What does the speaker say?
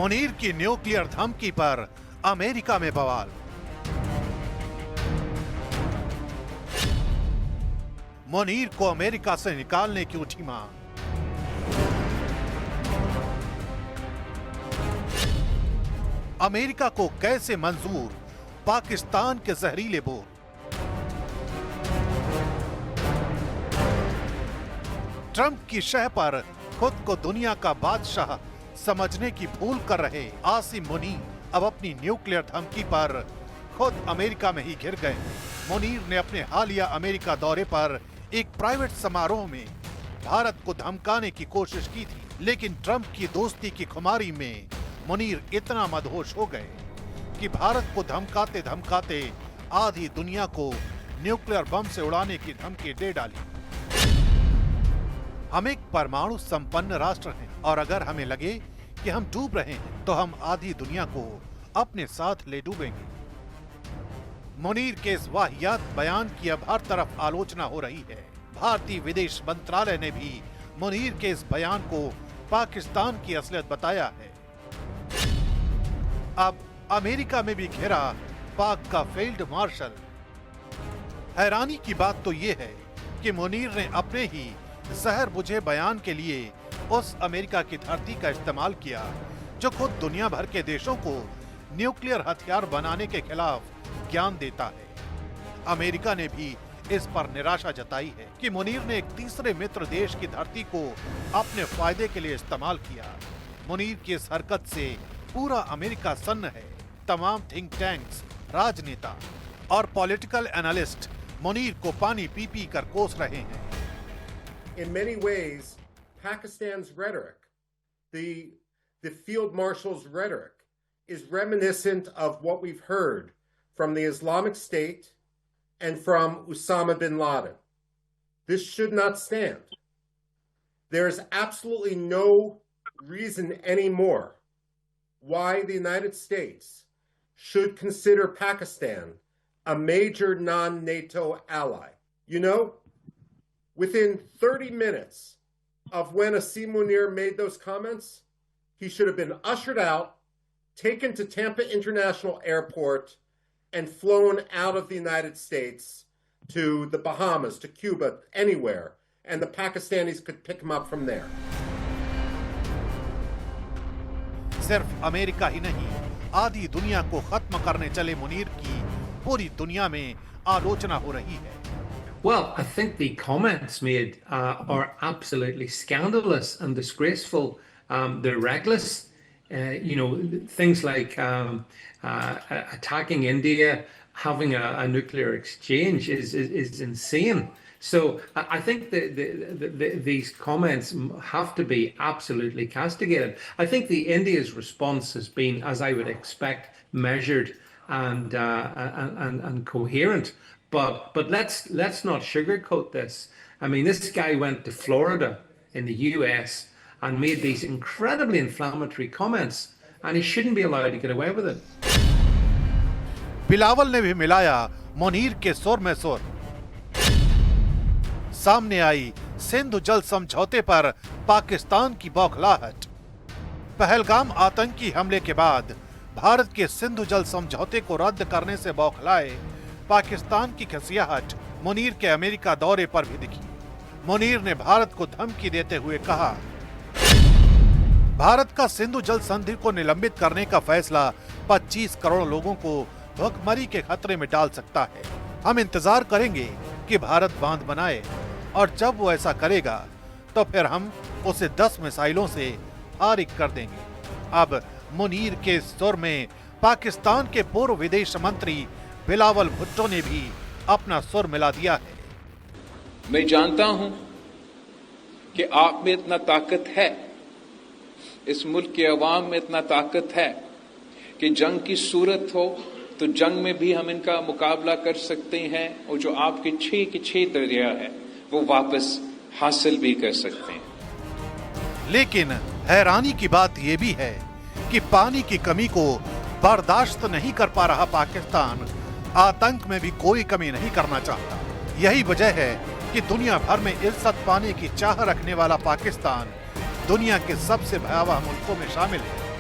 मुनीर की न्यूक्लियर धमकी पर अमेरिका में बवाल। मुनीर को अमेरिका से निकालने की उठी मांग। अमेरिका को कैसे मंजूर पाकिस्तान के जहरीले बोल। ट्रंप की शह पर खुद को दुनिया का बादशाह समझने की भूल कर रहे आसिम मुनीर अब अपनी न्यूक्लियर धमकी पर खुद अमेरिका में ही घिर गए। मुनीर ने अपने हालिया अमेरिका दौरे पर एक प्राइवेट समारोह में भारत को धमकाने की कोशिश की थी, लेकिन ट्रंप की दोस्ती की खुमारी में मुनीर इतना मदहोश हो गए कि भारत को धमकाते धमकाते आधी दुनिया को न्यूक्लियर बम से उड़ाने की धमकी दे डाली। हम एक परमाणु संपन्न राष्ट्र हैं और अगर हमें लगे कि हम डूब रहे हैं तो हम आधी दुनिया को अपने साथ ले डूबेंगे। मुनीर के इस वाहियात बयान की अब हर तरफ आलोचना हो रही है। भारतीय विदेश मंत्रालय ने भी मुनीर के इस बयान को पाकिस्तान की असलियत बताया है। अब अमेरिका में भी घिरा पाक का फील्ड मार्शल। हैरानी की बात तो यह है कि मुनीर ने अपने ही जहर बुझे बयान के लिए उस अमेरिका की धरती का इस्तेमाल किया जो खुद दुनिया भर के देशों को न्यूक्लियर हथियार बनाने के खिलाफ ज्ञान देता है। अमेरिका ने भी इस पर निराशा जताई है कि मुनीर ने एक तीसरे मित्र देश की धरती को अपने फायदे के लिए इस्तेमाल किया। मुनीर की इस हरकत से पूरा अमेरिका सन्न है। तमाम थिंक टैंक्स, राजनेता और पॉलिटिकल एनालिस्ट मुनीर को पानी पी पी कर कोस रहे हैं। In many ways, Pakistan's rhetoric, the field marshal's rhetoric, is reminiscent of what we've heard from the Islamic State and from Osama bin Laden. This should not stand. There is absolutely no reason anymore why the United States should consider Pakistan a major non-NATO ally. You know, within 30 minutes of when Asim Munir made those comments, he should have been ushered out, taken to Tampa International Airport, and flown out of the United States to the Bahamas, to Cuba, anywhere, and the Pakistanis could pick him up from there. सिर्फ America ही नहीं, आधी दुनिया को खत्म करने चले मुनीर की पूरी दुनिया में आलोचना हो रही है। Well, I think the comments made are absolutely scandalous and disgraceful. They're reckless. Things like attacking India, having a nuclear exchange is insane. So I think these comments have to be absolutely castigated. I think India's response has been, as I would expect, measured and coherent. But let's not sugarcoat this. I mean, this guy went to Florida in the US and made these incredibly inflammatory comments, and he shouldn't be allowed to get away with it. Bilawal ने भी मिलाया मुनीर के सुर में सुर। सामने आई सिंधु जल समझौते पर पाकिस्तान की बौखलाहट। पहलगाम आतंकी हमले के बाद भारत के सिंधु जल समझौते को रद्द करने से बौखलाए पाकिस्तान की खसियाहट मुनीर के अमेरिका दौरे पर भी दिखी। मुनीर ने भारत को धमकी देते हुए कहा, भारत का सिंधु जल संधि को निलंबित करने का फैसला 25 करोड़ लोगों को भूखमरी के खतरे में डाल सकता है। हम इंतजार करेंगे कि भारत बांध बनाए और जब वो ऐसा करेगा तो फिर हम उसे 10 मिसाइलों से फारिग कर देंगे। अब मुनीर के सुर में पाकिस्तान के पूर्व विदेश मंत्री बिलावल भुट्टो ने भी अपना सुर मिला दिया है। मैं जानता हूं कि आप में इतना ताकत है, इस मुल्क के अवाम में इतना ताकत है कि जंग की सूरत हो तो जंग में भी हम इनका मुकाबला कर सकते हैं और जो आपके 6 के 6 दरिया है वो वापस हासिल भी कर सकते हैं। लेकिन हैरानी की बात यह भी है कि पानी की कमी को बर्दाश्त नहीं कर पा रहा पाकिस्तान आतंक में भी कोई कमी नहीं करना चाहता। यही वजह है कि दुनिया भर में इज्जत पाने की चाह रखने वाला पाकिस्तान दुनिया के सबसे भयावह मुल्कों में शामिल है।